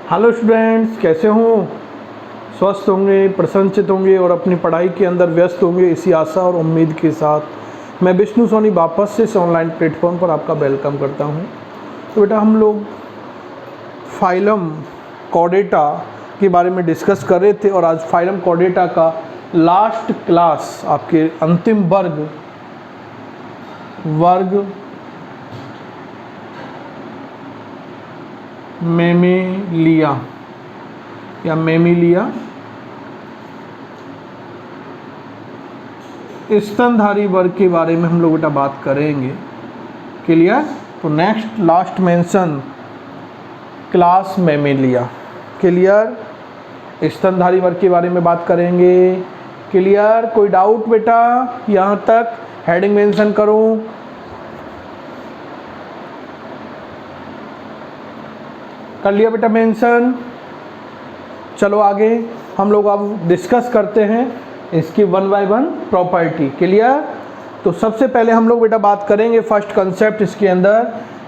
Hello students, कैसे हों? स्वस्थ होंगे, प्रसन्नचित होंगे और अपनी पढ़ाई के अंदर व्यस्त होंगे, इसी आशा और उम्मीद के साथ मैं विष्णु सोनी वापस से इस ऑनलाइन प्लेटफॉर्म पर आपका वेलकम करता हूं। तो बेटा, हम लोग फाइलम कॉर्डेटा के बारे में डिस्कस कर रहे थे और आज फाइलम कॉर्डेटा का लास्ट क्लास, आपके अंतिम वर्ग मेमेलिया या मेमिलिया स्तनधारी वर्ग के बारे में हम लोग बेटा बात करेंगे। क्लियर? तो next last mention class Mammalia. Clear? स्तनधारी वर्ग के बारे में बात करेंगे। क्लियर? कोई डाउट बेटा? यहाँ तक हेडिंग मेंशन करूँ? कर लिया बेटा मेंशन? चलो आगे हम लोग अब डिस्कस करते हैं इसकी one by one property. Clear? तो सबसे पहले हम लोग बेटा बात करेंगे फर्स्ट कंसेप्ट इसके अंदर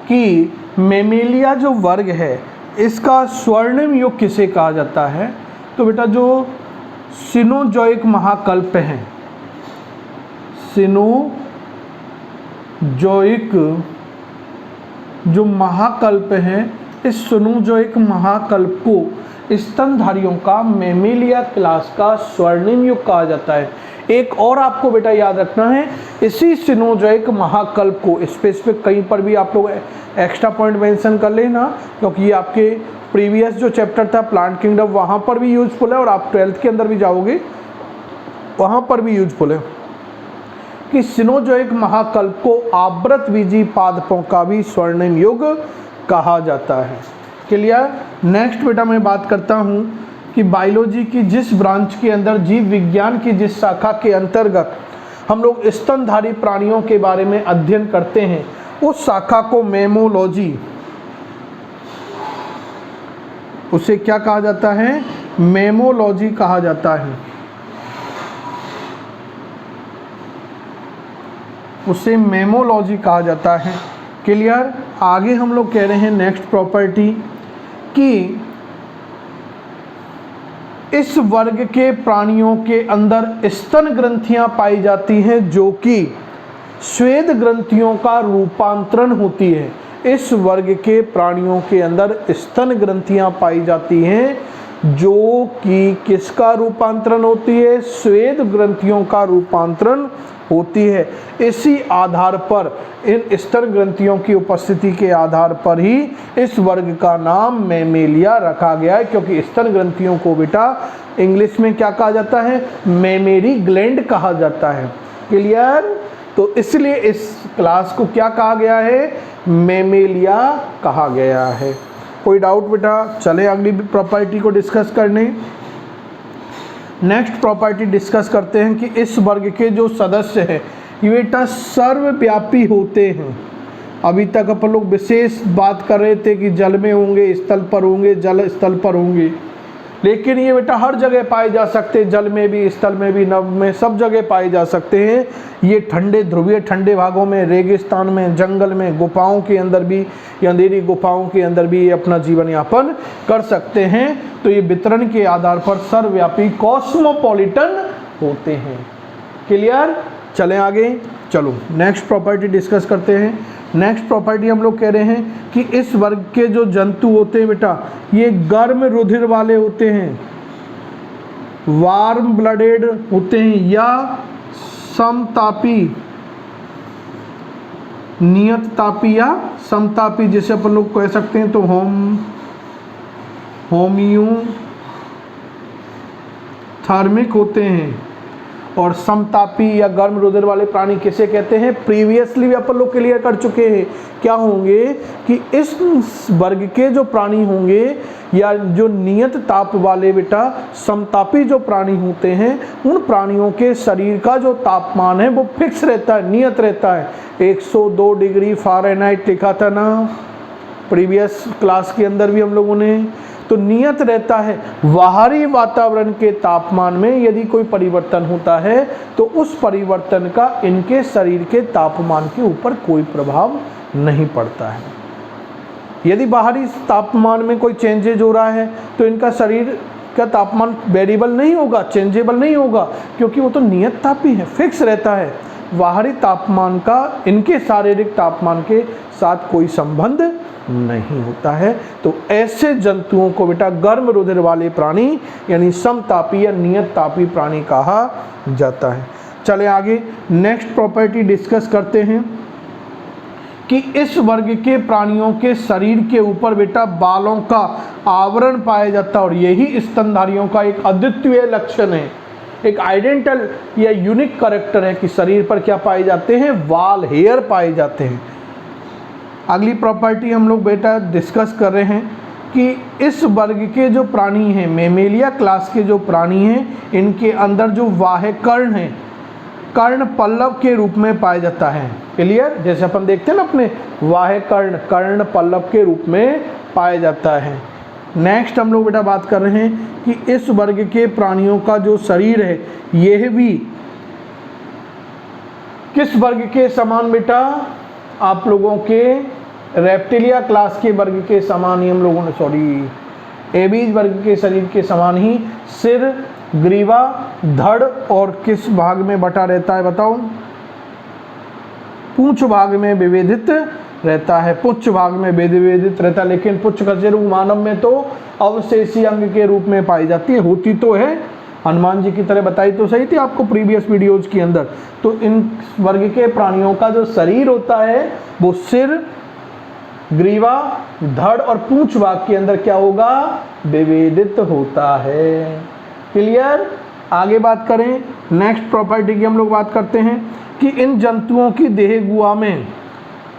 कि मेमेलिया जो वर्ग है इसका स्वर्णिम युग किसे कहा जाता है। तो बेटा जो सिनोजॉइक महाकल्प हैं, सिनोजॉइक जो महाकल्प हैं, इस सिनोजॉइक महाकल्प को स्तनधारियों का मेमेलिया क्लास का स्वर्णिम युग कहा जाता है। एक और आपको बेटा याद रखना है, इसी सिनोजॉइक महाकल्प को स्पेसिफिक कहीं पर भी आप लोग एक्स्ट्रा पॉइंट मेंशन कर लेना, क्योंकि ये आपके प्रीवियस जो चैप्टर था प्लांट किंगडम वहाँ पर भी यूजफुल है और आप 12th के अंदर भी जाओगे वहाँ पर भी यूजफुल है कि सिनोजॉइक महाकल्प को आवृतबीजी पादपों का भी स्वर्णिम युग कहा जाता है। क्लियर? नेक्स्ट बेटा मैं बात करता हूँ कि बायोलॉजी की जिस ब्रांच के अंदर, जीव विज्ञान की जिस शाखा के अंतर्गत हम लोग स्तनधारी प्राणियों के बारे में अध्ययन करते हैं, उस शाखा को मेमोलॉजी, उसे क्या कहा जाता है? मेमोलॉजी कहा जाता है। उसे मेमोलॉजी कहा जाता है। क्लियर? आगे हम लोग कह रहे हैं नेक्स्ट प्रॉपर्टी कि इस वर्ग के प्राणियों के अंदर स्तन ग्रंथियां पाई जाती हैं जो कि स्वेद ग्रंथियों का रूपांतरण होती है। इस वर्ग के प्राणियों के अंदर स्तन ग्रंथियां पाई जाती हैं जो कि किसका रूपांतरण होती है? स्वेद ग्रंथियों का रूपांतरण होती है। इसी आधार पर, इन स्तन ग्रंथियों की उपस्थिति के आधार पर ही इस वर्ग का नाम मेमेलिया रखा गया है, क्योंकि स्तन ग्रंथियों को बेटा इंग्लिश में क्या कहा जाता है? मेमेरी ग्लैंड कहा जाता है। क्लियर? तो इसलिए इस क्लास को क्या कहा गया है? मेमेलिया कहा गया है। कोई डाउट बेटा? चले अगली प्रॉपर्टी को डिस्कस करने। नेक्स्ट प्रॉपर्टी डिस्कस करते हैं कि इस वर्ग के जो सदस्य हैं ये बेटा सर्वव्यापी होते हैं। अभी तक अपन लोग विशेष बात कर रहे थे कि जल में होंगे, स्थल पर होंगे, जल स्थल पर होंगे, लेकिन ये बेटा हर जगह पाए जा सकते हैं, जल में भी, स्थल में भी, नभ में, सब जगह पाए जा सकते हैं। ये ठंडे, ध्रुवीय ठंडे भागों में, रेगिस्तान में, जंगल में, गुफाओं के अंदर भी, या अंधेरी गुफाओं के अंदर भी ये अपना जीवन यापन कर सकते हैं। तो ये वितरण के आधार पर सर्वव्यापी कॉस्मोपॉलिटन होते हैं। क्लियर? चलें आगे। चलो नेक्स्ट प्रॉपर्टी डिस्कस करते हैं। नेक्स्ट प्रॉपर्टी हम लोग कह रहे हैं कि इस वर्ग के जो जंतु होते हैं बेटा, ये गर्म रुधिर वाले होते हैं, वार्म ब्लडेड होते हैं, या समतापी, नियत तापी या समतापी, जैसे अपन लोग कह सकते हैं। तो होम्योथर्मिक होते हैं। और समतापी या गर्म रुधिर वाले प्राणी किसे कहते हैं? प्रीवियसली भी अपन लोग क्लियर कर चुके हैं। क्या होंगे कि इस वर्ग के जो प्राणी होंगे या जो नियत ताप वाले बेटा समतापी जो प्राणी होते हैं, उन प्राणियों के शरीर का जो तापमान है वो फिक्स रहता है, नियत रहता है। 102 डिग्री फ़ारेनहाइट लिखा था ना प्रीवियस क्लास के अंदर भी हम लोगों ने। तो नियत रहता है। बाहरी वातावरण के तापमान में यदि कोई परिवर्तन होता है तो उस परिवर्तन का इनके शरीर के तापमान के ऊपर कोई प्रभाव नहीं पड़ता है। यदि बाहरी तापमान में कोई चेंजेज हो रहा है तो इनका शरीर का तापमान वेरिएबल नहीं होगा, चेंजेबल नहीं होगा, क्योंकि वो तो नियत तापी है, फिक्स रहता है। बाहरी तापमान का इनके शारीरिक तापमान के साथ कोई संबंध नहीं होता है। तो ऐसे जंतुओं को बेटा गर्म रुधिर वाले प्राणी यानी समतापी या नियत तापी प्राणी कहा जाता है। चले आगे नेक्स्ट प्रॉपर्टी डिस्कस करते हैं कि इस वर्ग के प्राणियों के शरीर के ऊपर बेटा बालों का आवरण पाया जाता है और यही स्तनधारियों का एक अद्वितीय लक्षण है, एक आइडेंटल या यूनिक कैरेक्टर है कि शरीर पर क्या पाए जाते हैं, बाल, हेयर पाए जाते हैं। अगली प्रॉपर्टी हम लोग बेटा डिस्कस कर रहे हैं कि इस वर्ग के जो प्राणी हैं, मेमेलिया क्लास के जो प्राणी हैं, इनके अंदर जो बाह्य कर्ण है, कर्ण पल्लव के रूप में पाया जाता है। क्लियर? जैसे अपन देखते हैं ना अपने बाह्य कर्ण, कर्ण पल्लव के रूप में पाया जाता है। नेक्स्ट हम लोग बेटा बात कर रहे हैं कि इस वर्ग के प्राणियों का जो शरीर है यह भी किस वर्ग के समान बेटा, आप लोगों के रेप्टिलिया क्लास के वर्ग के समान ही हम लोगों ने एबीज वर्ग के शरीर के समान ही सिर, ग्रीवा, धड़ और किस भाग में बटा रहता है बताओ? पूंछ भाग में विभेदित रहता है, पुच्छ भाग में विभेदित रहता है। लेकिन पुच्छ कशेरु मानव में तो अवशेषी अंग के रूप में पाई जाती है, होती तो है हनुमान जी की तरह, बताई तो सही थी आपको प्रीवियस वीडियोज के अंदर। तो इन वर्ग के प्राणियों का जो शरीर होता है वो सिर, ग्रीवा, धड़ और पूंछ भाग के अंदर क्या होगा, विभेदित होता है। क्लियर? आगे बात करें नेक्स्ट प्रॉपर्टी की हम लोग बात करते हैं कि इन जंतुओं की देह गुहा में,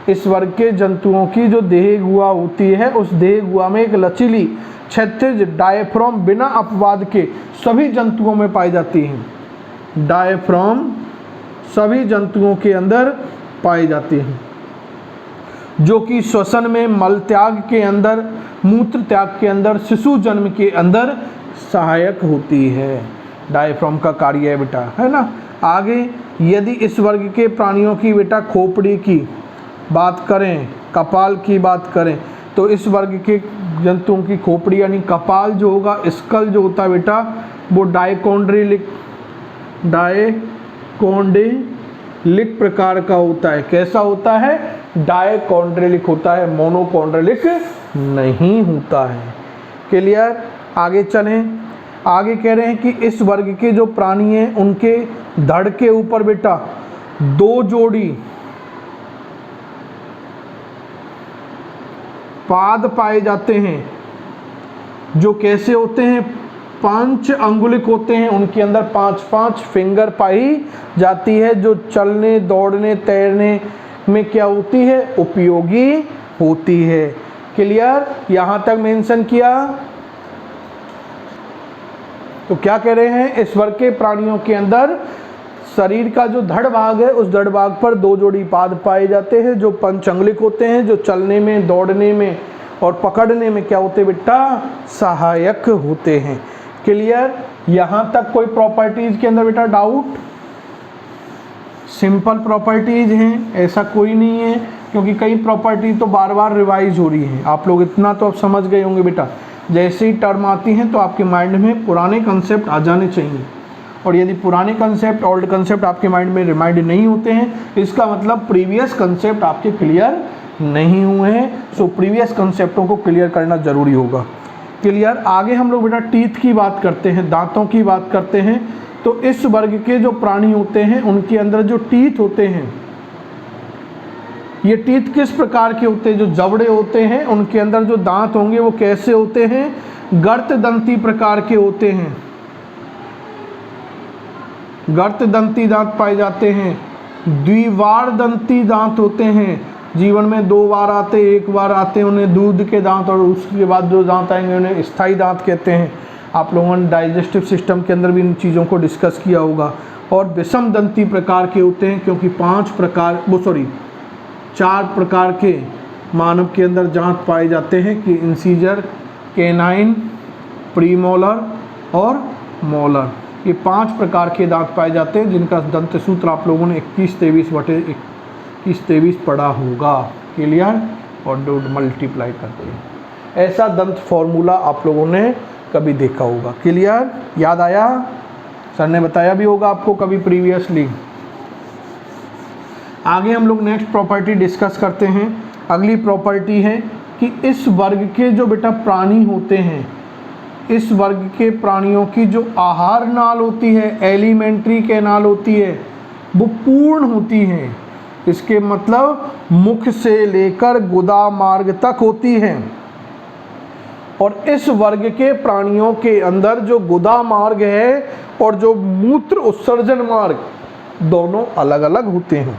इस वर्ग के जंतुओं की जो देह गुहा होती है उस देह गुहा में एक लचीली क्षैतिज डायफ्राम बिना अपवाद के सभी जंतुओं में पाई जाती है। डायफ्राम सभी जंतुओं के अंदर पाई जाती है, जो कि श्वसन में, मल त्याग के अंदर, मूत्र त्याग के अंदर, शिशु जन्म के अंदर सहायक होती है। डायफ्राम का कार्य है बेटा, है ना। आगे यदि इस वर्ग के प्राणियों की बेटा खोपड़ी की बात करें, कपाल की बात करें, तो इस वर्ग के जंतुओं की खोपड़ी यानी कपाल जो होगा, स्कल जो होता है बेटा, वो डायकोंड्रिलिक डायकोंड्रिलिक प्रकार का होता है। कैसा होता है? डायकोंड्रिलिक होता है, मोनोकोंड्रिलिक नहीं होता है। क्लियर? आगे चलें। आगे कह रहे हैं कि इस वर्ग के जो प्राणी हैं उनके धड़ के ऊपर बेटा 2 जोड़ी पाद पाए जाते हैं, जो कैसे होते हैं, 5 अंगुलिक होते हैं, उनके अंदर 5-5 फिंगर पाई जाती है, जो चलने, दौड़ने, तैरने में क्या होती है, उपयोगी होती है। क्लियर? यहाँ तक मेंशन किया। तो क्या कह रहे हैं, इस वर्ग के प्राणियों के अंदर शरीर का जो धड़ भाग है उस धड़ भाग पर 2 जोड़ी पाद पाए जाते हैं, जो पंचअंगुलिक होते हैं, जो चलने में, दौड़ने में और पकड़ने में क्या होते बेटा, सहायक होते हैं। क्लियर? यहाँ तक कोई प्रॉपर्टीज के अंदर बेटा डाउट? सिंपल प्रॉपर्टीज हैं, ऐसा कोई नहीं है, क्योंकि कई प्रॉपर्टी तो बार बार रिवाइज हो रही हैं। आप लोग इतना तो अब समझ गए होंगे बेटा, जैसे ही टर्म आती हैं तो आपके माइंड में पुराने कंसेप्ट आ जाने चाहिए, और यदि पुराने कंसेप्ट, ओल्ड कंसेप्ट आपके माइंड में रिमाइंड नहीं होते हैं, इसका मतलब प्रीवियस कंसेप्ट आपके क्लियर नहीं हुए हैं। सो प्रीवियस कंसेप्टों को क्लियर करना जरूरी होगा। क्लियर? आगे हम लोग बेटा टीथ की बात करते हैं, दांतों की बात करते हैं। तो इस वर्ग के जो प्राणी होते हैं उनके अंदर जो टीथ होते हैं, ये टीथ किस प्रकार के होते हैं, जो जबड़े होते हैं उनके अंदर जो दांत होंगे वो कैसे होते हैं, गर्त दंती प्रकार के होते हैं। गर्त दंती दांत पाए जाते हैं। द्विवार दंती दांत होते हैं, जीवन में 2 बार आते, 1 बार आते हैं, उन्हें दूध के दांत, और उसके बाद जो दांत आएंगे उन्हें स्थायी दांत कहते हैं। आप लोगों ने डाइजेस्टिव सिस्टम के अंदर भी इन चीज़ों को डिस्कस किया होगा। और विषम दंती प्रकार के होते हैं, क्योंकि 4 प्रकार के मानव के अंदर दांत पाए जाते हैं कि इंसीजर, कैनाइन, प्रीमोलर और मोलर, ये 5 प्रकार के दांत पाए जाते हैं, जिनका दंत सूत्र आप लोगों ने 21-23 पढ़ा होगा। क्लियर? और मल्टीप्लाई करती है। ऐसा दंत फॉर्मूला आप लोगों ने कभी देखा होगा। क्लियर? याद आया? सर ने बताया भी होगा आपको कभी प्रीवियसली। आगे हम लोग नेक्स्ट प्रॉपर्टी डिस्कस करते हैं। अगली प्रॉपर्टी है कि इस वर्ग के जो बेटा प्राणी होते हैं, इस वर्ग के प्राणियों की जो आहार नाल होती है, एलिमेंट्री कैनाल होती है, वो पूर्ण होती है। इसके मतलब मुख से लेकर गुदा मार्ग तक होती है। और इस वर्ग के प्राणियों के अंदर जो गुदा मार्ग है और जो मूत्र उत्सर्जन मार्ग, दोनों अलग अलग होते हैं।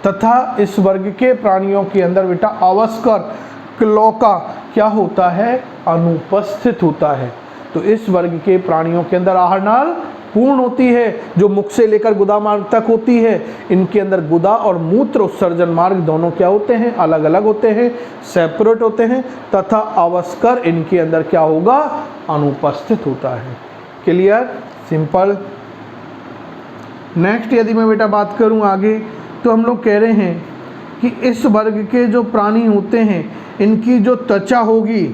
तथा इस वर्ग के प्राणियों के अंदर बेटा अवस्कर क्लोका क्या होता है? अनुपस्थित होता है। तो इस वर्ग के प्राणियों के अंदर आहार नाल पूर्ण होती है, जो मुख से लेकर गुदा मार्ग तक होती है। इनके अंदर गुदा और मूत्र उत्सर्जन मार्ग दोनों क्या होते हैं? अलग अलग होते हैं, सेपरेट होते हैं। तथा अवस्कर इनके अंदर क्या होगा? अनुपस्थित होता है। क्लियर? सिंपल। नेक्स्ट यदि मैं बेटा बात करूं आगे, तो हम लोग कह रहे हैं कि इस वर्ग के जो प्राणी होते हैं, इनकी जो त्वचा होगी,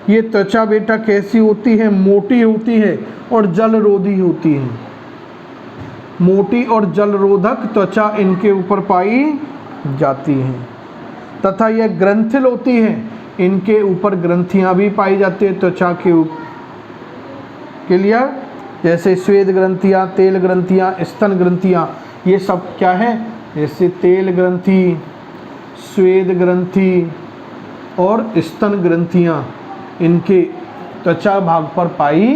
ये त्वचा बेटा कैसी होती है? मोटी होती है और जलरोधी होती है। मोटी और जलरोधक त्वचा इनके ऊपर पाई जाती है। तथा यह ग्रंथिल होती है, इनके ऊपर ग्रंथियां भी पाई जाती है त्वचा के ऊपर। क्लियर? जैसे श्वेत ग्रंथियां, तेल ग्रंथियां, स्तन ग्रंथियां, ये सब क्या है? जैसे तेल ग्रंथि, श्वेत ग्रंथि और स्तन ग्रंथियां इनके त्वचा भाग पर पाई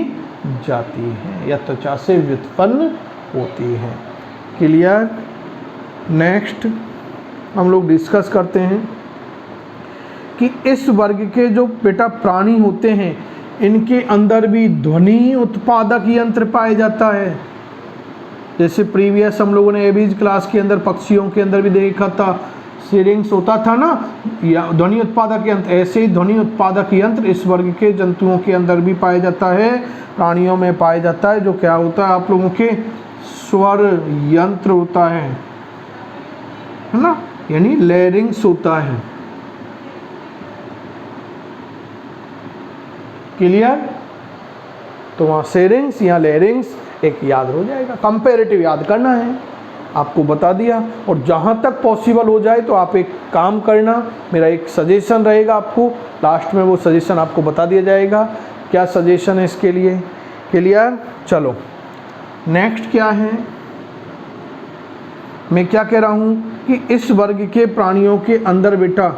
जाती हैं या त्वचा से व्युत्पन्न होती है। क्लियर? नेक्स्ट हम लोग डिस्कस करते हैं कि इस वर्ग के जो बेटा प्राणी होते हैं, इनके अंदर भी ध्वनि उत्पादक यंत्र पाया जाता है। जैसे प्रीवियस हम लोगों ने एबीज क्लास के अंदर पक्षियों के अंदर भी देखा था, सिरिंग्स होता था ना, या ध्वनि उत्पादक यंत्र। ऐसे ही ध्वनि उत्पादक यंत्र इस वर्ग के जंतुओं के अंदर भी पाया जाता है, प्राणियों में पाया जाता है। जो क्या होता है? आप लोगों के स्वर यंत्र होता है ना, यानी लैरिंग्स होता है। क्लियर? तो वहाँ सेरिंग्स या लैरिंग्स एक याद हो जाएगा। कंपैरेटिव याद करना है, आपको बता दिया। और जहाँ तक पॉसिबल हो जाए तो आप एक काम करना, मेरा एक सजेशन रहेगा आपको, लास्ट में वो सजेशन आपको बता दिया जाएगा क्या सजेशन है इसके लिए। क्लियर? चलो नेक्स्ट क्या है, मैं क्या कह रहा हूँ कि इस वर्ग के प्राणियों के अंदर बेटा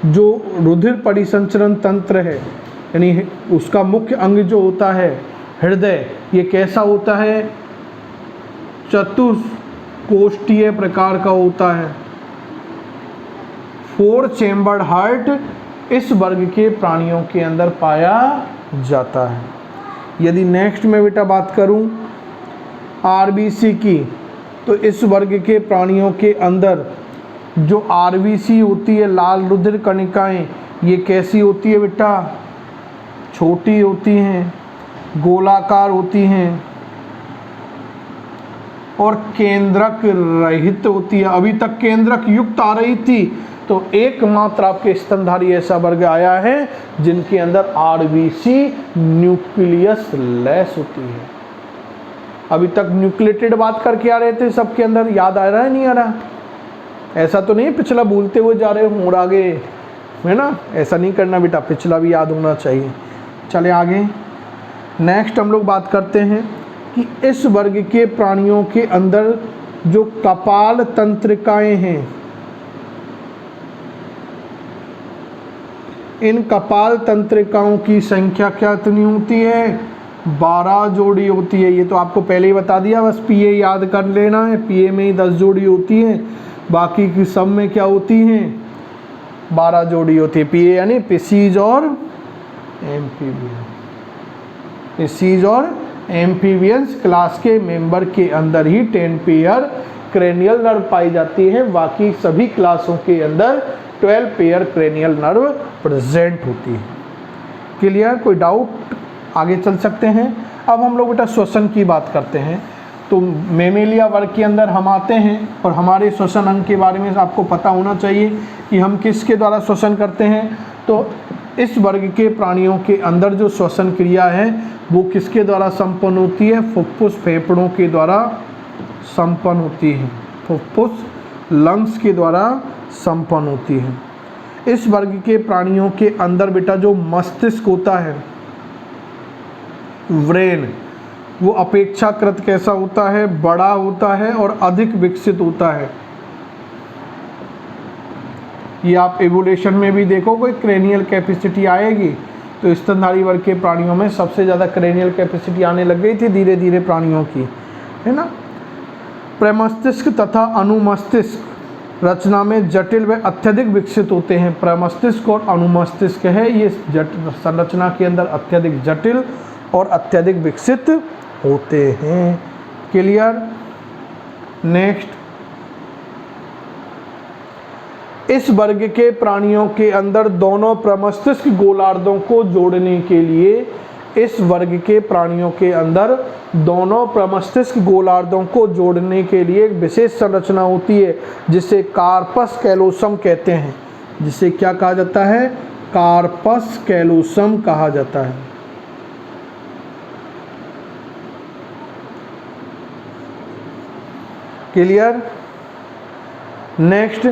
जो रुधिर परिसंचरण तंत्र है, यानी उसका मुख्य अंग जो होता है हृदय, ये कैसा होता है? चतुष्कोष्ठीय प्रकार का होता है। 4 चेम्बर्ड हार्ट इस वर्ग के प्राणियों के अंदर पाया जाता है। यदि नेक्स्ट में बेटा बात करूं आरबीसी की, तो इस वर्ग के प्राणियों के अंदर जो आरबीसी होती है, लाल रुधिर कणिकाएं, ये कैसी होती है बेटा? छोटी होती हैं, गोलाकार होती हैं और केंद्रक रहित होती है। अभी तक केंद्रक युक्त आ रही थी, तो एकमात्र आपके स्तनधारी ऐसा वर्ग आया है जिनके अंदर आरबीसी न्यूक्लियस लेस होती है। अभी तक न्यूक्लिएटेड बात करके आ रहे थे सबके अंदर, याद आ रहा है नहीं आ रहा? ऐसा तो नहीं पिछला भूलते हुए जा रहे हो और आगे, है ना? ऐसा नहीं करना बेटा, पिछला भी याद होना चाहिए। चले आगे। नेक्स्ट हम लोग बात करते हैं कि इस वर्ग के प्राणियों के अंदर जो कपाल तंत्रिकाएं हैं, इन कपाल तंत्रिकाओं की संख्या क्या कितनी होती है? 12 जोड़ी होती है। ये तो आपको पहले ही बता दिया, बस पीए याद कर लेना है। पीए में ही 10 जोड़ी होती है, बाकी की सब में क्या होती हैं? 12 जोड़ी होती है। पीए यानी पिसीज और एम्फीबियन। पिसीज और एम्फीबियंस क्लास के मेंबर के अंदर ही 10 पेयर क्रेनियल नर्व पाई जाती है, बाकी सभी क्लासों के अंदर 12 पेयर क्रेनियल नर्व प्रेजेंट होती है। क्लियर? कोई डाउट? आगे चल सकते हैं। अब हम लोग बेटा श्वसन की बात करते हैं। तो मेमेलिया वर्ग के अंदर हम आते हैं और हमारे श्वसन अंग के बारे में आपको पता होना चाहिए कि हम किसके द्वारा श्वसन करते हैं। तो इस वर्ग के प्राणियों के अंदर जो श्वसन क्रिया है वो किसके द्वारा संपन्न होती है? फुफ्फुस फेफड़ों के द्वारा संपन्न होती है, फुफ्फुस लंग्स के द्वारा संपन्न होती है। इस वर्ग के प्राणियों के अंदर बेटा जो मस्तिष्क होता है, ब्रेन, वो अपेक्षाकृत कैसा होता है? बड़ा होता है और अधिक विकसित होता है। ये आप एवोल्यूशन में भी देखो, कोई क्रेनियल कैपेसिटी आएगी तो स्तनधारी वर्ग के प्राणियों में सबसे ज़्यादा क्रेनियल कैपेसिटी आने लग गई थी धीरे धीरे प्राणियों की, है ना। प्रमस्तिष्क तथा अनुमस्तिष्क रचना में जटिल व अत्यधिक विकसित होते हैं। प्रमस्तिष्क और अनुमस्तिष्क है ये संरचना के अंदर अत्यधिक जटिल और अत्यधिक विकसित होते हैं। क्लियर? नेक्स्ट, इस वर्ग के प्राणियों के अंदर दोनों प्रमस्तिष्क गोलार्धों को जोड़ने के लिए, इस वर्ग के प्राणियों के अंदर दोनों प्रमस्तिष्क गोलार्धों को जोड़ने के लिए एक विशेष संरचना होती है जिसे कार्पस कैलोसम कहते हैं। जिसे क्या कहा जाता है? कार्पस कैलोसम कहा जाता है। क्लियर? नेक्स्ट,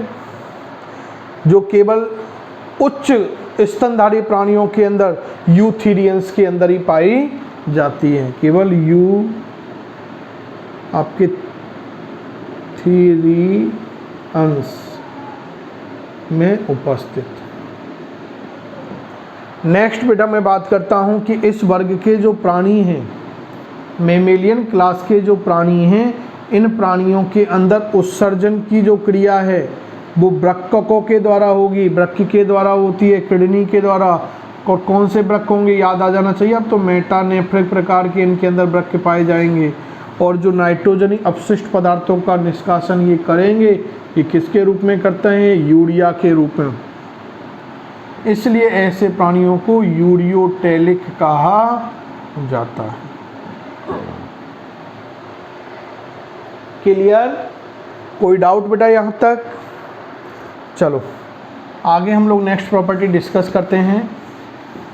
जो केवल उच्च स्तनधारी प्राणियों के अंदर, यूथेरियंस के अंदर ही पाई जाती है, केवल आपके थीरियंस में उपस्थित। नेक्स्ट बेटा मैं बात करता हूं कि इस वर्ग के जो प्राणी हैं, मेमेलियन क्लास के जो प्राणी हैं, इन प्राणियों के अंदर उत्सर्जन की जो क्रिया है वो वृक्कों के द्वारा होगी। वृक्क के द्वारा होती है, किडनी के द्वारा। कौन से वृक्क होंगे याद आ जाना चाहिए अब तो, मेटानेफ्रिक प्रकार के इनके अंदर वृक्क पाए जाएंगे। और जो नाइट्रोजनी अपशिष्ट पदार्थों का निष्कासन ये करेंगे, ये किसके रूप में करते हैं? यूरिया के रूप में। इसलिए ऐसे प्राणियों को यूरियोटेलिक कहा जाता है। क्लियर? कोई डाउट बेटा यहाँ तक? चलो आगे हम लोग नेक्स्ट प्रॉपर्टी डिस्कस करते हैं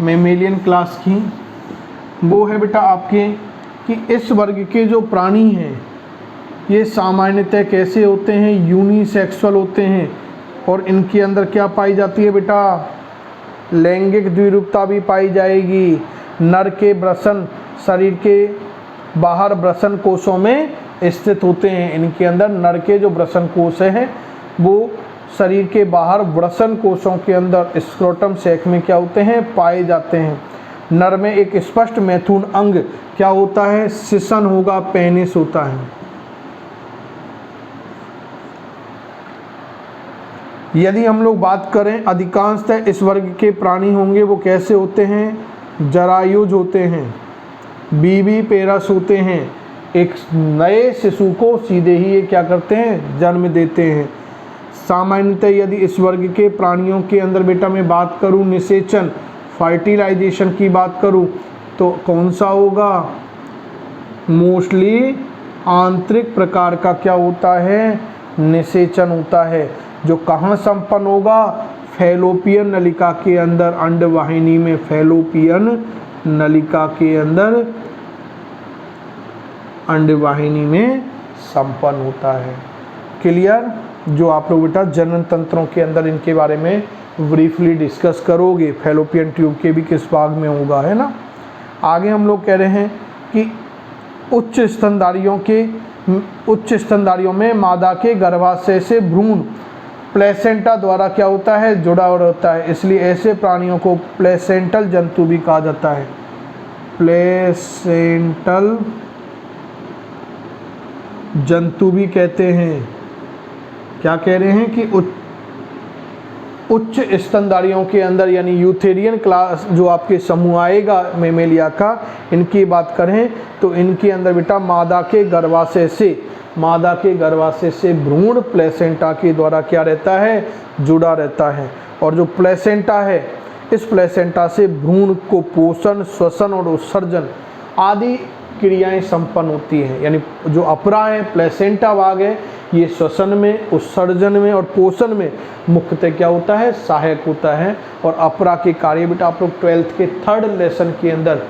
मेमेलियन क्लास की। वो है बेटा आपके कि इस वर्ग के जो प्राणी हैं ये सामान्यतः कैसे होते हैं? यूनिसेक्सुअल होते हैं। और इनके अंदर क्या पाई जाती है बेटा? लैंगिक द्विरूपता भी पाई जाएगी। नर के वृषण शरीर के बाहर वृषण कोशों में स्थित होते हैं। इनके अंदर नर के जो वृषण कोश हैं वो शरीर के बाहर वृषण कोशों के अंदर स्क्रोटम सैक में क्या होते हैं? पाए जाते हैं। नर में एक स्पष्ट मैथुन अंग क्या होता है? सिसन होगा, पेनिस होता है। यदि हम लोग बात करें अधिकांशतः इस वर्ग के प्राणी होंगे वो कैसे होते हैं? जरायुज होते हैं, बीबी पेरस होते हैं। एक नए शिशु को सीधे ही ये क्या करते हैं? जन्म देते हैं। सामान्यतः यदि इस वर्ग के प्राणियों के अंदर बेटा मैं बात करूं निषेचन, फर्टिलाइजेशन की बात करूं तो कौन सा होगा? मोस्टली आंतरिक प्रकार का क्या होता है? निषेचन होता है। जो कहाँ संपन्न होगा? फैलोपियन नलिका के अंदर, अंडवाहिनी में, फैलोपियन नलिका के अंदर, अंडवाहिनी में संपन्न होता है। क्लियर? जो आप लोग बेटा जनन तंत्रों के अंदर इनके बारे में ब्रीफली डिस्कस करोगे, फैलोपियन ट्यूब के भी किस भाग में होगा, है ना। आगे हम लोग कह रहे हैं कि उच्च स्तनधारियों में मादा के गर्भाशय से भ्रूण प्लेसेंटा द्वारा क्या होता है? जुड़ा हुआ होता है। इसलिए ऐसे प्राणियों को प्लेसेंटल जंतु भी कहा जाता है। प्लेसेंटल जंतु भी कहते हैं। क्या कह रहे हैं कि उच्च स्तनधारियों के अंदर यानी यूथेरियन क्लास जो आपके समूह आएगा मेमेलिया का, इनकी बात करें तो इनके अंदर बेटा मादा के गर्भाशय से भ्रूण प्लेसेंटा के द्वारा क्या रहता है? जुड़ा रहता है। और जो प्लेसेंटा है, इस प्लेसेंटा से भ्रूण को पोषण, श्वसन और उत्सर्जन आदि क्रियाएं संपन्न होती हैं। यानी जो अपरा है, प्लेसेंटा भाग है, ये श्वसन में, उत्सर्जन में और पोषण में मुख्यतः क्या होता है, सहायक होता है। और अपरा के कार्य बेटा आप लोग 12th के 3rd लेसन के अंदर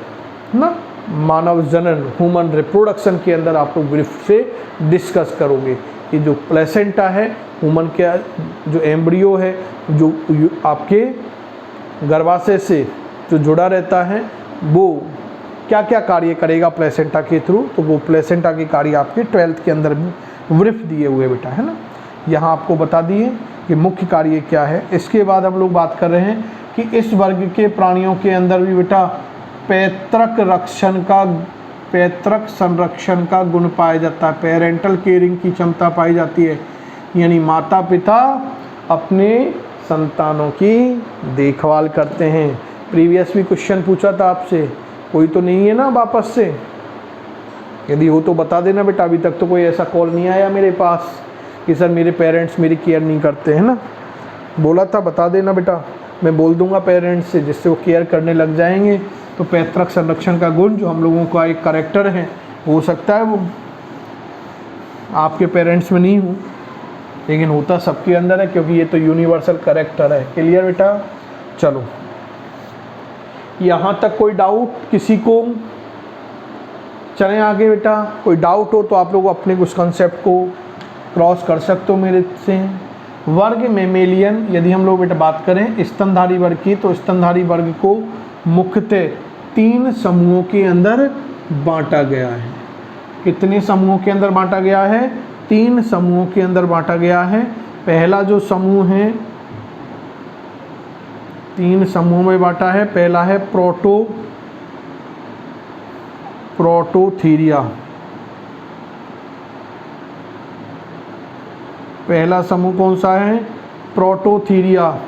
ना मानव जनन, ह्यूमन रिप्रोडक्शन के अंदर आप लोग ब्रीफ से डिस्कस करोगे कि जो प्लेसेंटा है, ह्यूमन का जो एम्ब्रियो है, जो आपके गर्भाशय से जो जुड़ा रहता है, वो क्या क्या कार्य करेगा प्लेसेंटा के थ्रू, तो वो प्लेसेंटा के कार्य आपके 12th के अंदर भी ब्रीफ दिए हुए बेटा, है ना। यहाँ आपको बता दिए कि मुख्य कार्य क्या है। इसके बाद हम लोग बात कर रहे हैं कि इस वर्ग के प्राणियों के अंदर भी बेटा पैतृक संरक्षण का गुण पाया जाता है। पेरेंटल केयरिंग की क्षमता पाई जाती है, यानी माता पिता अपने संतानों की देखभाल करते हैं। प्रीवियस भी क्वेश्चन पूछा था आपसे, कोई तो नहीं है ना वापस से? यदि हो तो बता देना बेटा। अभी तक तो कोई ऐसा कॉल नहीं आया मेरे पास कि सर मेरे पेरेंट्स मेरी केयर नहीं करते, है ना। बोला था, बता देना बेटा, मैं बोल दूंगा पेरेंट्स से, जिससे वो केयर करने लग जाएंगे। तो पैतृक संरक्षण का गुण जो हम लोगों का एक कैरेक्टर है, हो सकता है वो आपके पेरेंट्स में नहीं हो, लेकिन होता सबके अंदर है, क्योंकि ये तो यूनिवर्सल कैरेक्टर है। क्लियर बेटा? चलो, यहाँ तक कोई डाउट किसी को? चलें आगे बेटा। कोई डाउट हो तो आप लोग अपने उस कंसेप्ट को क्रॉस कर सकते हो मेरे से। वर्ग मेमेलियन, यदि हम लोग बेटा बात करें स्तनधारी वर्ग की, तो स्तनधारी वर्ग को मुख्यतः 3 समूहों के अंदर बांटा गया है। कितने समूहों के अंदर बांटा गया है? 3 समूहों के अंदर बांटा गया है। पहला जो समूह है, 3 समूहों में बांटा है। पहला है प्रोटोथीरिया। पहला समूह कौन सा है? प्रोटोथीरिया।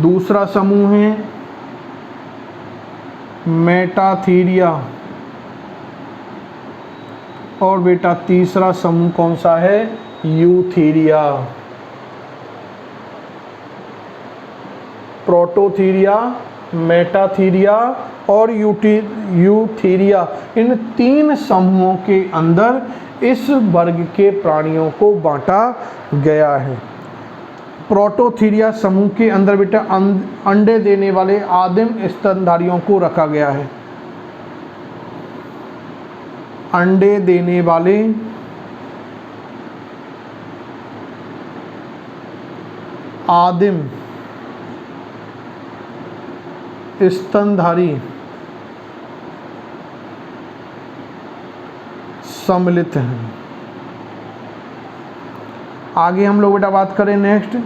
दूसरा समूह है मेटाथीरिया। और बेटा तीसरा समूह कौन सा है? यूथीरिया। प्रोटोथीरिया, मेटाथीरिया और यूथीरिया, इन 3 समूहों के अंदर इस वर्ग के प्राणियों को बांटा गया है। प्रोटोथीरिया समूह के अंदर बेटा अंडे देने वाले आदिम स्तनधारियों को रखा गया है। अंडे देने वाले आदिम स्तनधारी सम्मिलित हैं। आगे हम लोग बेटा बात करें नेक्स्ट,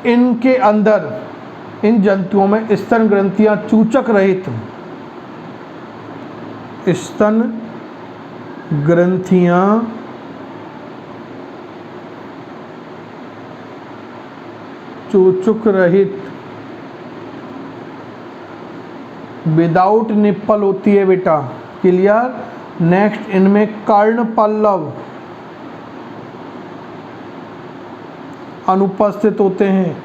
इनके अंदर, इन जंतुओं में स्तन ग्रंथियां चूचक रहित, स्तन ग्रंथियां चूचक रहित विदाउट निप्पल होती है बेटा। क्लियर? नेक्स्ट, इनमें कर्ण पल्लव अनुपस्थित होते हैं।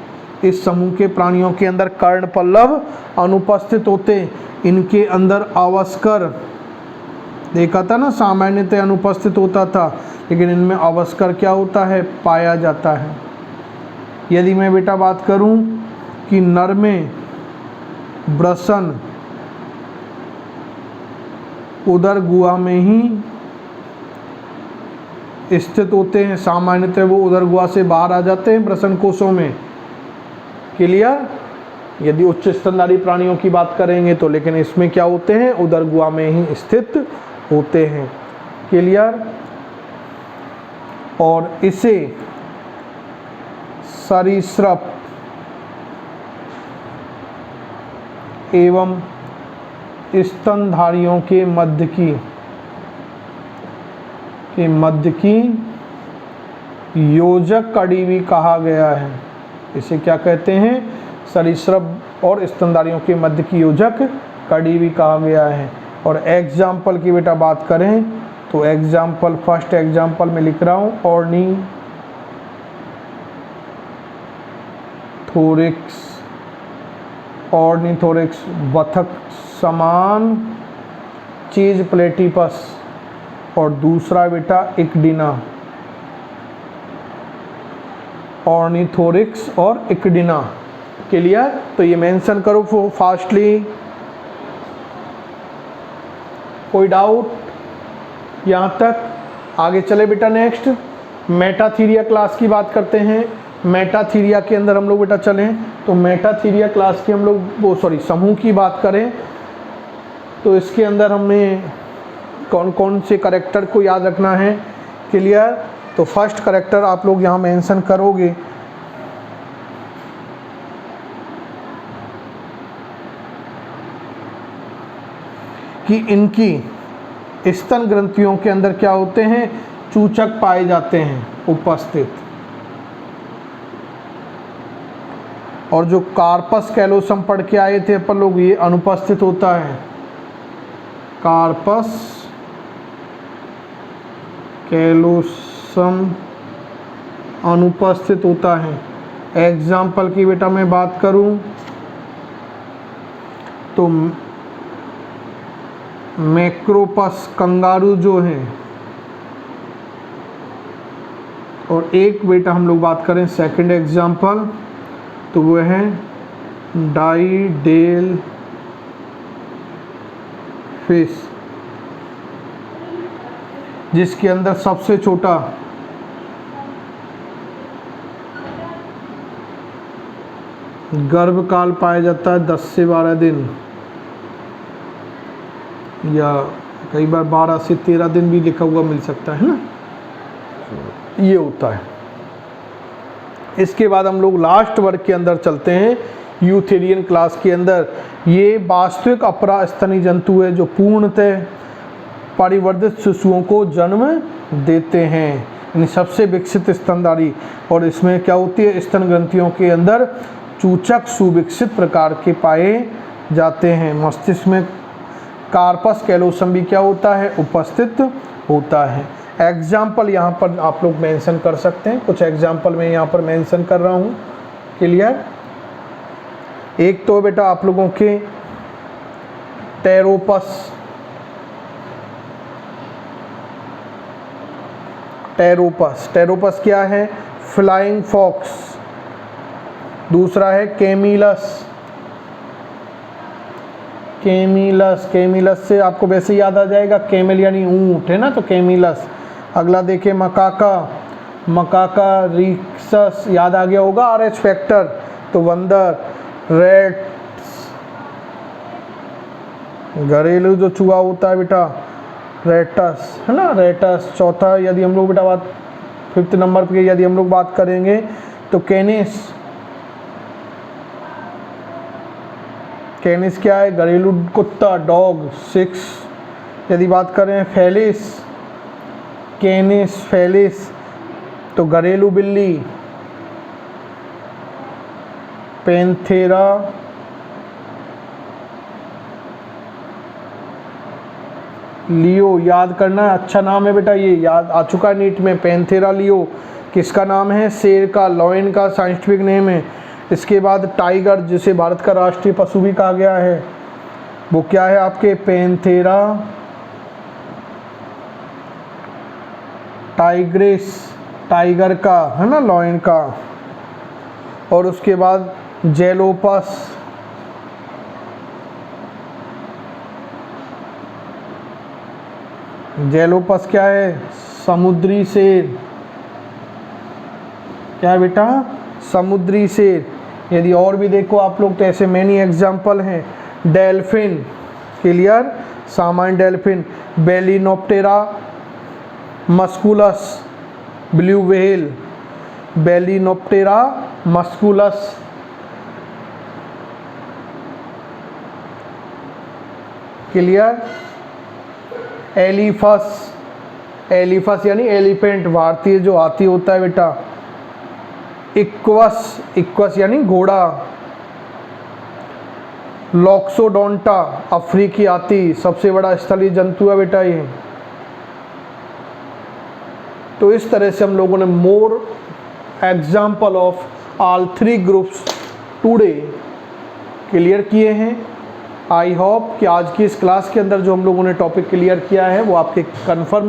इस समूह के प्राणियों के अंदर कर्ण पल्लव अनुपस्थित होते हैं। इनके अंदर अवस्कर, देखा था ना, सामान्यतः अनुपस्थित होता था, लेकिन इनमें अवस्कर क्या होता है? पाया जाता है। यदि मैं बेटा बात करूं कि नर में वृषण उदर गुहा में ही स्थित होते हैं, सामान्यतः वो उदर गुहा से बाहर आ जाते हैं वृषण कोशों में। क्लियर? यदि उच्च स्तनधारी प्राणियों की बात करेंगे तो, लेकिन इसमें क्या होते हैं? उदर गुहा में ही स्थित होते हैं। क्लियर? और इसे सरीसृप एवं स्तनधारियों के मध्य की योजक कड़ी भी कहा गया है। इसे क्या कहते हैं? सरीसृप और स्तनधारियों के मध्य की योजक कड़ी भी कहा गया है। और एग्जाम्पल की बेटा बात करें तो एग्जाम्पल, फर्स्ट एग्जाम्पल में लिख रहा हूँ, ऑर्निथोरिक्स बतख समान चीज प्लेटिपस और दूसरा बेटा इक्डिना, ऑर्निथोरिक्स और इक्डिना। क्लियर? तो ये मेंशन करो फास्टली। कोई डाउट यहाँ तक? आगे चले बेटा। नेक्स्ट मेटाथीरिया क्लास की बात करते हैं। मेटाथीरिया के अंदर हम लोग बेटा चलें तो मेटाथीरिया क्लास की हम लोग समूह की बात करें तो इसके अंदर हमें कौन कौन से करैक्टर को याद रखना है। क्लियर? तो फर्स्ट करैक्टर आप लोग यहाँ मेंशन करोगे कि इनकी स्तन ग्रंथियों के अंदर क्या होते हैं, चूचक पाए जाते हैं उपस्थित। और जो कार्पस कैलोसम पढ़ के आए थे अपन लोग, ये अनुपस्थित होता है। कार्पस कैलोसम अनुपस्थित होता है। एग्जाम्पल की बेटा मैं बात करूं तो मैक्रोपस कंगारू जो है, और एक बेटा हम लोग बात करें सेकंड एग्जाम्पल तो वो है डाइडेल फिश, जिसके अंदर सबसे छोटा गर्भकाल पाया जाता है 10 से 12 दिन, या कई बार 12 से 13 दिन भी लिखा हुआ मिल सकता है ना, ये होता है। इसके बाद हम लोग लास्ट वर्ग के अंदर चलते हैं, यूथेरियन क्लास के अंदर। ये वास्तविक अपरा स्तनी जंतु है जो पूर्णतः परिवर्धित शिशुओं को जन्म देते हैं, यानी सबसे विकसित स्तनधारी। और इसमें क्या होती है, स्तन ग्रंथियों के अंदर चूचक सुविकसित प्रकार के पाए जाते हैं। मस्तिष्क में कार्पस कैलोसम भी क्या होता है, उपस्थित होता है। एग्जाम्पल यहाँ पर आप लोग मेंशन कर सकते हैं, कुछ एग्जाम्पल मैं यहाँ पर मेंशन कर रहा हूँ। क्लियर? एक तो बेटा आप लोगों के टेरोपस, टेरोपस क्या है, फ्लाइंग फॉक्स। दूसरा है कैमिलस, कैमिलस से आपको वैसे याद आ जाएगा कैमल यानी ऊंट है ना, तो कैमिलस। अगला देखे मकाका रिक्सस, याद आ गया होगा RH फैक्टर, तो बंदर। रेट्स, घरेलू जो चूहा होता है बेटा, रेटस है ना, रेटस। चौथा यदि हम लोग बेटा बात 5th नंबर पे यदि हम लोग बात करेंगे तो कैनिस क्या है, घरेलू कुत्ता, डॉग। 6 यदि बात करें फेलिस, कैनिस फेलिस, तो घरेलू बिल्ली। पैंथेरा लियो, याद करना, अच्छा नाम है बेटा, ये याद आ चुका है नीट में। पैंथेरा लियो किसका नाम है, शेर का, लॉयन का साइंटिफिक नेम है। इसके बाद टाइगर, जिसे भारत का राष्ट्रीय पशु भी कहा गया है, वो क्या है आपके, पैंथेरा टाइग्रिस, टाइगर का है ना, लॉयन का। और उसके बाद जेलोपस, जेलोपस क्या है, समुद्री शेर। क्या है बेटा, समुद्री शेर। यदि और भी देखो आप लोग तो ऐसे मैनी एग्जाम्पल हैं। डेल्फिन, क्लियर, सामान्य dolphin. Balaenoptera musculus, blue whale, balaenoptera musculus. Clear. Elephas, elephas यानी एलिफेंट, भारतीय जो हाथी होता है बेटा। इक्वस, इक्वस यानी घोड़ा। लॉक्सोडोंटा, अफ्रीकी हाथी, सबसे बड़ा स्थलीय जंतु है बेटा ये। तो इस तरह से हम लोगों ने more example of all 3 groups today clear किए हैं। आई होप कि आज की इस क्लास के अंदर जो हम लोगों ने टॉपिक क्लियर किया है वो आपके कन्फर्म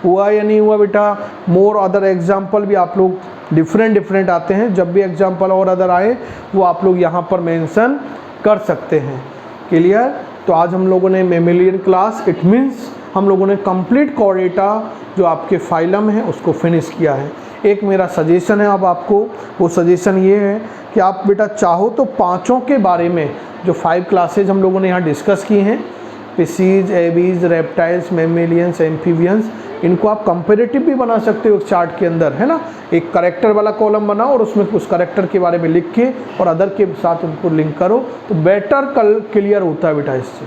हुआ या नहीं हुआ बेटा। मोर अदर एग्जाम्पल भी आप लोग डिफरेंट आते हैं, जब भी एग्जाम्पल और अदर आए वो आप लोग यहाँ पर मेंशन कर सकते हैं। क्लियर। तो आज हम लोगों ने मेमेलियन क्लास, इट मीन्स हम लोगों ने कंप्लीट कॉर्डेटा जो आपके फाइलम है उसको फिनिश किया है। एक मेरा सजेशन है अब आपको, वो सजेशन ये है कि आप बेटा चाहो तो पांचों के बारे में जो 5 क्लासेज हम लोगों ने यहाँ डिस्कस की हैं, फिशीज, एबीज, रेप्टाइल्स, मेमेलियंस, एम्फीबियंस, इनको आप कंपेरेटिव भी बना सकते हो एक चार्ट के अंदर, है ना। एक करेक्टर वाला कॉलम बनाओ और उसमें उस करेक्टर के बारे में लिख के और अदर के साथ उनको लिंक करो तो बेटर क्लियर होता है बेटा इससे,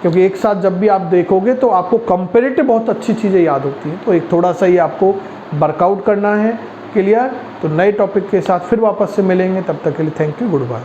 क्योंकि एक साथ जब भी आप देखोगे तो आपको कंपेरेटिव बहुत अच्छी चीज़ें याद होती हैं। तो एक थोड़ा सा ये आपको वर्कआउट करना है। क्लियर। तो नए टॉपिक के साथ फिर वापस से मिलेंगे, तब तक के लिए थैंक यू, गुड बाय।